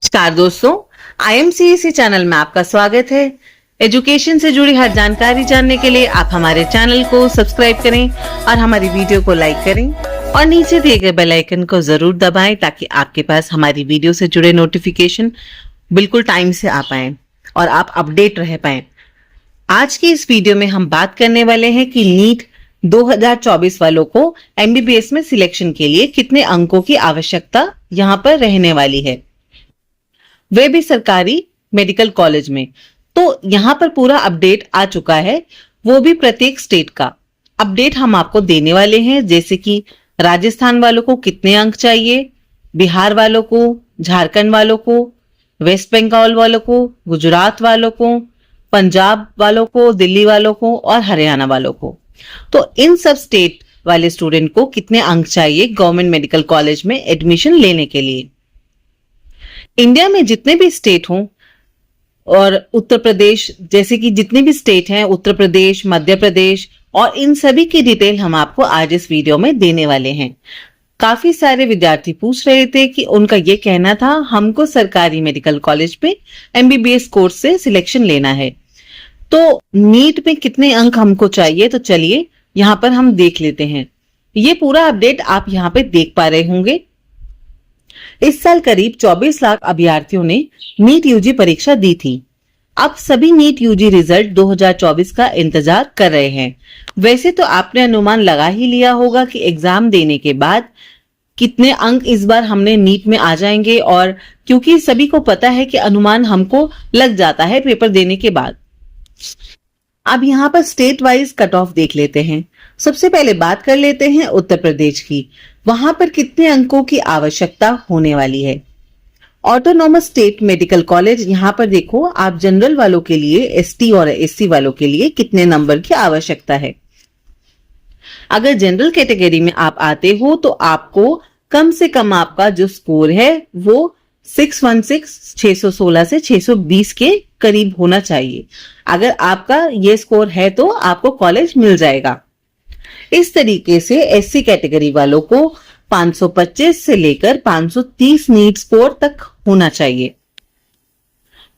नमस्कार दोस्तों, IMCEC channel में आपका स्वागत है। एजुकेशन से जुड़ी हर जानकारी जानने के लिए आप हमारे चैनल को सब्सक्राइब करें और हमारी वीडियो को लाइक करें और नीचे दिए गए बेल आइकन को जरूर दबाएं ताकि आपके पास हमारी वीडियो से जुड़े नोटिफिकेशन बिल्कुल टाइम से आ पाए और आप अपडेट रह पाए। आज की इस वीडियो में हम बात करने वाले हैं कि नीट 2024 वालों को MBBS में सिलेक्शन के लिए कितने अंकों की आवश्यकता यहाँ पर रहने वाली है, वे भी सरकारी मेडिकल कॉलेज में। तो यहाँ पर पूरा अपडेट आ चुका है, वो भी प्रत्येक स्टेट का अपडेट हम आपको देने वाले हैं। जैसे कि राजस्थान वालों को कितने अंक चाहिए, बिहार वालों को, झारखंड वालों को, वेस्ट बंगाल वालों को, गुजरात वालों को, पंजाब वालों को, दिल्ली वालों को और हरियाणा वालों को। तो इन सब स्टेट वाले स्टूडेंट को कितने अंक चाहिए गवर्नमेंट मेडिकल कॉलेज में एडमिशन लेने के लिए। इंडिया में जितने भी स्टेट हों और उत्तर प्रदेश, जैसे कि जितने भी स्टेट हैं, उत्तर प्रदेश, मध्य प्रदेश, और इन सभी की डिटेल हम आपको आज इस वीडियो में देने वाले हैं। काफी सारे विद्यार्थी पूछ रहे थे कि उनका ये कहना था हमको सरकारी मेडिकल कॉलेज में MBBS कोर्स से सिलेक्शन लेना है, तो नीट में कितने अंक हमको चाहिए। तो चलिए यहाँ पर हम देख लेते हैं। ये पूरा अपडेट आप यहाँ पे देख पा रहे होंगे। इस साल करीब 24 लाख अभ्यर्थियों ने नीट यूजी परीक्षा दी थी। अब सभी नीट यूजी रिजल्ट 2024 का इंतजार कर रहे हैं। वैसे तो आपने अनुमान लगा ही लिया होगा कि एग्जाम देने के बाद कितने अंक इस बार हमने नीट में आ जाएंगे, और क्योंकि सभी को पता है कि अनुमान हमको लग जाता है पेपर देने के बाद। अब यहाँ पर स्टेट वाइज कट ऑफ देख लेते हैं। सबसे पहले बात कर लेते हैं उत्तर प्रदेश की। वहां पर कितने अंकों की आवश्यकता होने वाली है। ऑटोनॉमस स्टेट मेडिकल कॉलेज, यहाँ पर देखो आप जनरल वालों के लिए, ST और SC वालों के लिए कितने नंबर की आवश्यकता है। अगर जनरल कैटेगरी में आप आते हो तो आपको कम से कम आपका जो स्कोर है वो 616 से 620 के करीब होना चाहिए। अगर आपका ये स्कोर है तो आपको कॉलेज मिल जाएगा। इस तरीके से SC कैटेगरी वालों को 525 से लेकर 530 नीट स्कोर तक होना चाहिए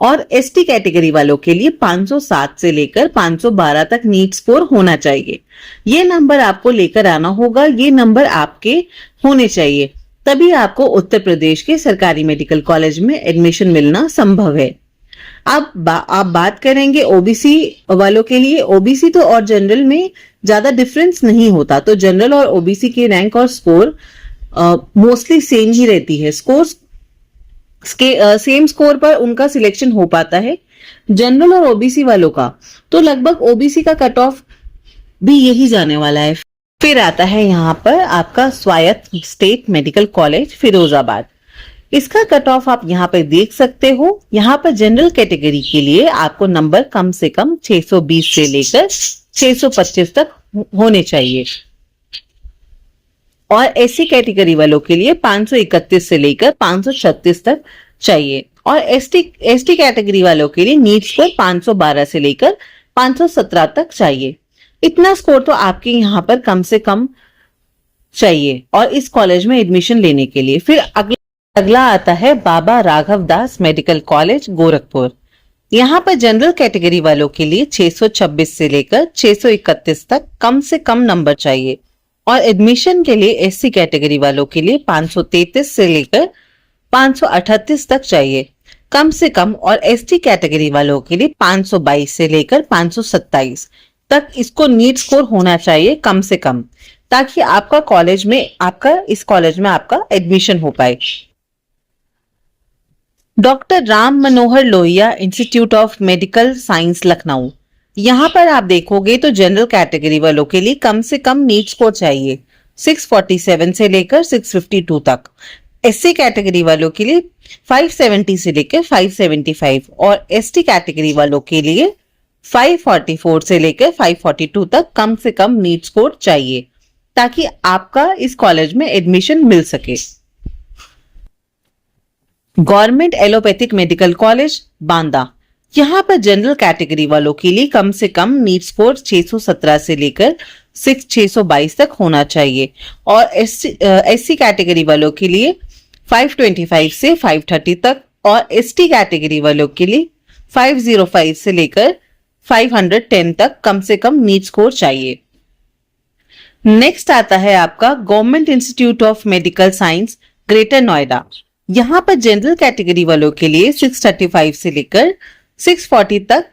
और ST कैटेगरी वालों के लिए 507 से लेकर 512 तक नीट स्कोर होना चाहिए। ये नंबर आपको लेकर आना होगा, ये नंबर आपके होने चाहिए, तभी आपको उत्तर प्रदेश के सरकारी मेडिकल कॉलेज में एडमिशन मिलना संभव है। अब आप बात करेंगे OBC वालों के लिए। OBC तो और जनरल में ज्यादा डिफरेंस नहीं होता, तो जनरल और OBC की रैंक और स्कोर मोस्टली सेम ही रहती है। सेम स्कोर पर उनका सिलेक्शन हो पाता है। जनरल और OBC वालों का तो लगभग OBC का कट ऑफ भी यही जाने वाला है। फिर आता है यहाँ पर आपका स्वायत्त स्टेट मेडिकल कॉलेज फिरोजाबाद। इसका कट ऑफ आप यहाँ पे देख सकते हो। यहाँ पर जनरल कैटेगरी के लिए आपको नंबर कम से कम 620 से लेकर 625 तक होने चाहिए और SC कैटेगरी वालों के लिए 531 से लेकर 536 तक चाहिए और ST कैटेगरी वालों के लिए नीट स्कोर 512 से लेकर 517 तक चाहिए। इतना स्कोर तो आपके यहाँ पर कम से कम चाहिए और इस कॉलेज में एडमिशन लेने के लिए। फिर अगला आता है बाबा राघव दास मेडिकल कॉलेज गोरखपुर। यहाँ पर जनरल कैटेगरी वालों के लिए 626 से लेकर 631 तक कम से कम नंबर चाहिए और एडमिशन के लिए SC कैटेगरी वालों के लिए 533 से लेकर 538 तक चाहिए कम से कम और ST कैटेगरी वालों के लिए 522 से लेकर 527 तक इसको नीट स्कोर होना चाहिए कम से कम, ताकि इस कॉलेज में आपका एडमिशन हो पाए। Doctor Ram Manohar Lohia institute of medical science Lucknow. यहाँ पर आप देखोगे तो जनरल कैटेगरी वालों के लिए कम से कम नीट स्कोर चाहिए 647 से लेकर 652 तक। SC कैटेगरी वालों के लिए 570 से लेकर 575 और ST कैटेगरी वालों के लिए 544 से लेकर 542 तक कम से कम नीट स्कोर चाहिए, ताकि आपका इस कॉलेज में एडमिशन मिल सके। Government allopathic medical college Banda. यहाँ पर जनरल कैटेगरी वालों के लिए कम से कम नीट स्कोर 617 से लेकर 622 तक होना चाहिए और SC कैटेगरी वालों के लिए 525 से 530 तक और एसटी कैटेगरी वालों के लिए 505 से लेकर 510 तक कम से कम नीट स्कोर चाहिए। नेक्स्ट आता है आपका government institute of medical science greater Noida. यहाँ पर जनरल कैटेगरी वालों के लिए 635 से लेकर 640 तक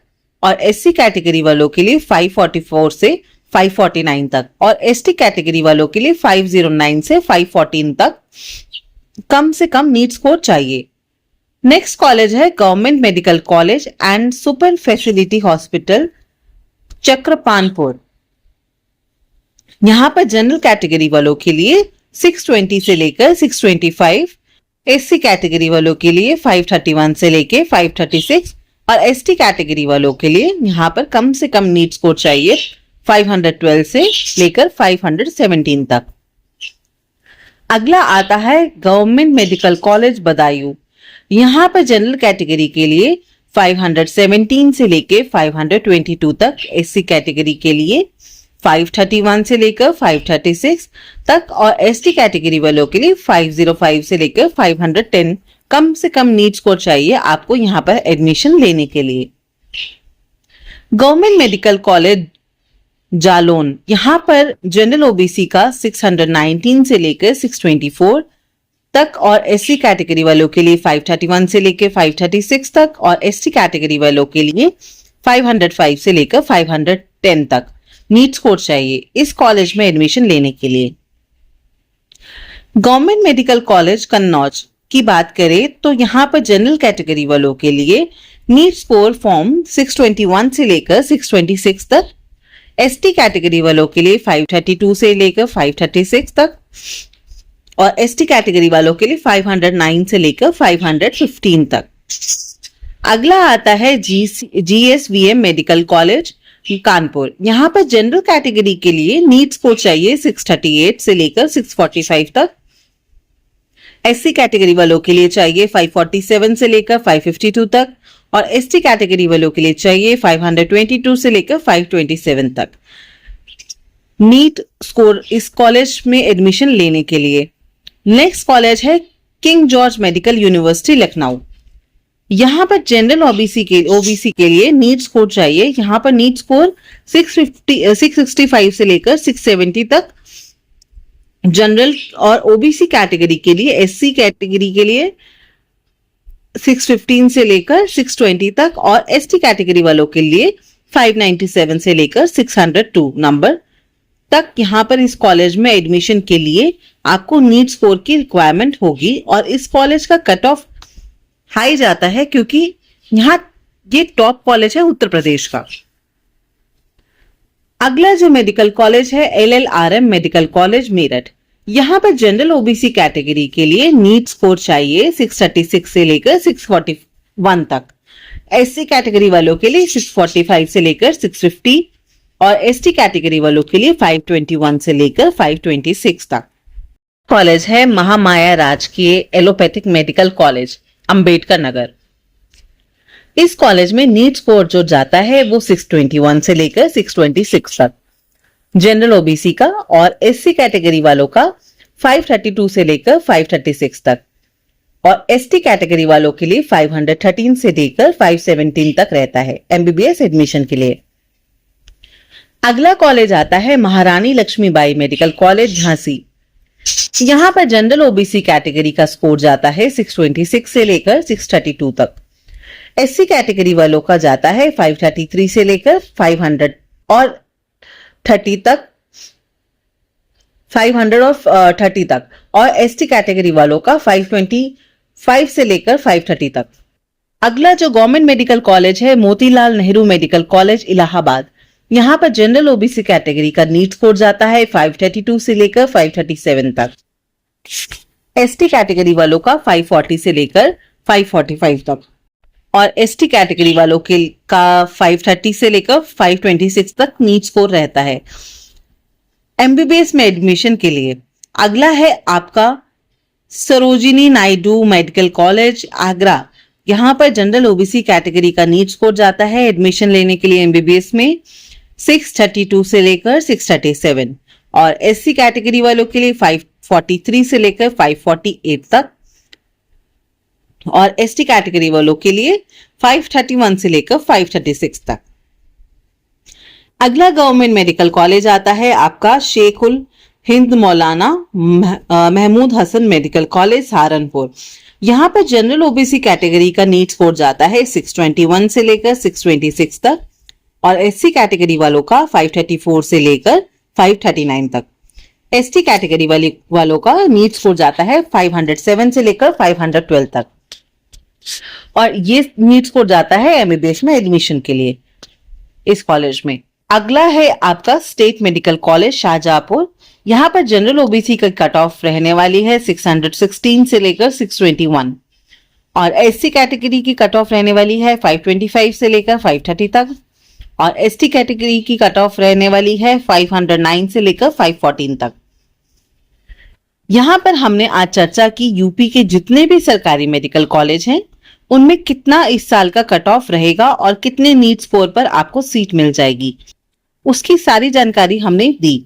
और एससी कैटेगरी वालों के लिए 544 से 549 तक और एसटी कैटेगरी वालों के लिए 509 से 514 तक कम से कम नीट स्कोर चाहिए। नेक्स्ट कॉलेज है government medical college and super facility hospital Chakrapanpur. यहाँ पर जनरल कैटेगरी वालों के लिए 620 से लेकर 625, एससी कैटेगरी वालों के लिए 531 से लेकर 536 और एसटी कैटेगरी वालों के लिए यहाँ पर कम से कम नीट स्कोर चाहिए 512 से लेकर 517 तक। अगला आता है गवर्नमेंट मेडिकल कॉलेज बदायूं। यहाँ पर जनरल कैटेगरी के लिए 517 से लेकर 522 तक, एससी कैटेगरी के लिए 531 से लेकर 536 तक और एसटी कैटेगरी वालों के लिए 505 से लेकर 510 कम से कम नीट स्कोर चाहिए आपको यहाँ पर एडमिशन लेने के लिए। गवर्नमेंट मेडिकल कॉलेज जालौन, यहाँ पर जनरल ओबीसी का 619 से लेकर 624 तक और एससी कैटेगरी वालों के लिए 531 से लेकर 536 तक और एसटी कैटेगरी वालों के लिए 505 से लेकर 510 तक नीट स्कोर चाहिए इस कॉलेज में एडमिशन लेने के लिए। गवर्नमेंट मेडिकल कॉलेज कन्नौज की बात करें तो यहाँ पर जनरल कैटेगरी वालों के लिए नीट स्कोर फॉर्म 621 से लेकर 626 तक, एसटी कैटेगरी वालों के लिए 532 से लेकर 536 तक और एसटी कैटेगरी वालों के लिए 509 से लेकर 515 तक। अगला आता है जीएसवीएम मेडिकल कॉलेज कानपुर। यहाँ पर जनरल कैटेगरी के लिए नीट स्कोर चाहिए 638 से लेकर 645 तक, एससी कैटेगरी वालों के लिए चाहिए 547 से लेकर 552 तक और एसटी कैटेगरी वालों के लिए चाहिए 522 से लेकर 527 तक नीट स्कोर इस कॉलेज में एडमिशन लेने के लिए। नेक्स्ट कॉलेज है king George medical university Lucknow. यहाँ पर जनरल ओबीसी के लिए नीट स्कोर चाहिए। यहाँ पर नीट स्कोर 665 से लेकर 670 तक, जनरल और ओबीसी कैटेगरी के लिए एससी कैटेगरी के लिए 615 से लेकर 620 तक और एसटी कैटेगरी वालों के लिए 597 से लेकर 602 नंबर तक यहाँ पर इस कॉलेज में एडमिशन के लिए आपको नीट स्कोर की रिक्वायरमेंट होगी और इस कॉलेज का कट ऑफ हाई जाता है क्योंकि यहाँ ये टॉप कॉलेज है उत्तर प्रदेश का। अगला जो मेडिकल कॉलेज है LLRM मेडिकल कॉलेज मेरठ। यहाँ पर जनरल ओबीसी कैटेगरी के लिए नीट स्कोर चाहिए 636 से लेकर 641 तक, एससी कैटेगरी वालों के लिए 645 से लेकर 650 और एसटी कैटेगरी वालों के लिए 521 से लेकर 526 तक। कॉलेज है महामाया राजकीय allopathic medical college Ambedkar Nagar. इस कॉलेज में नीट स्कोर जो जाता है वो 621 से लेकर 626 तक, जनरल ओबीसी का और एससी कैटेगरी वालों का 532 से लेकर 536 तक और एसटी कैटेगरी वालों के लिए 513 से लेकर 517 तक रहता है एमबीबीएस एडमिशन के लिए। अगला कॉलेज आता है महारानी लक्ष्मीबाई मेडिकल कॉलेज झांसी। यहाँ पर जनरल ओबीसी कैटेगरी का स्कोर जाता है 626 से लेकर 632 तक, एससी कैटेगरी वालों का जाता है 533 से लेकर 500 और 30 तक, 530 तक और एसटी कैटेगरी वालों का 525 से लेकर 530 तक। अगला जो गवर्नमेंट मेडिकल कॉलेज है मोतीलाल नेहरू मेडिकल कॉलेज इलाहाबाद। यहाँ पर जनरल ओबीसी कैटेगरी का नीट स्कोर जाता है 532 से लेकर 537 तक, एसटी कैटेगरी वालों का 540 से लेकर 545 तक और एसटी कैटेगरी वालों के का 530 से लेकर 526 तक नीट स्कोर रहता है एमबीबीएस में एडमिशन के लिए। अगला है आपका सरोजिनी नायडू मेडिकल कॉलेज आगरा। यहाँ पर जनरल ओबीसी कैटेगरी का नीट स्कोर जाता है एडमिशन लेने के लिए एमबीबीएस में 632 से लेकर 637 और एससी कैटेगरी वालों के लिए 543 से लेकर 548 तक, और एसटी कैटेगरी वालों के लिए 531 से लेकर 536 तक। अगला गवर्नमेंट मेडिकल कॉलेज आता है आपका शेख उल हिंद मौलाना महमूद हसन मेडिकल कॉलेज सहारनपुर। यहाँ पर जनरल ओबीसी कैटेगरी का नीट स्कोर जाता है 621 से लेकर 626 तक और एससी कैटेगरी वालों का 534 से लेकर 539 तक। एसटी कैटेगरी वालों का नीट स्कोर जाता है 507 से लेकर 512 तक और ये नीट स्कोर जाता है एमबीबीएस में एडमिशन के लिए इस कॉलेज में। अगला है आपका स्टेट मेडिकल कॉलेज शाहजहांपुर। यहाँ पर जनरल ओबीसी का कट ऑफ रहने वाली है 616 से लेकर 621 और एससी कैटेगरी की कट ऑफ रहने वाली है 525 से लेकर 530 तक और एसटी कैटेगरी की कट ऑफ रहने वाली है 509 से लेकर 514 तक। यहाँ पर हमने आज चर्चा की यूपी के जितने भी सरकारी मेडिकल कॉलेज हैं उनमें कितना इस साल का कट ऑफ रहेगा और कितने नीट स्कोर पर आपको सीट मिल जाएगी, उसकी सारी जानकारी हमने दी।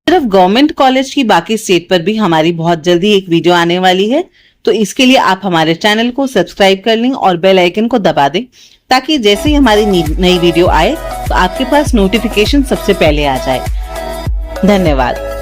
सिर्फ गवर्नमेंट कॉलेज की, बाकी स्टेट पर भी हमारी बहुत जल्दी एक वीडियो आने वाली है, तो इसके लिए आप हमारे चैनल को सब्सक्राइब कर लें और बेल आइकन को दबा दें ताकि जैसे ही हमारी नई वीडियो आए तो आपके पास नोटिफिकेशन सबसे पहले आ जाए। धन्यवाद।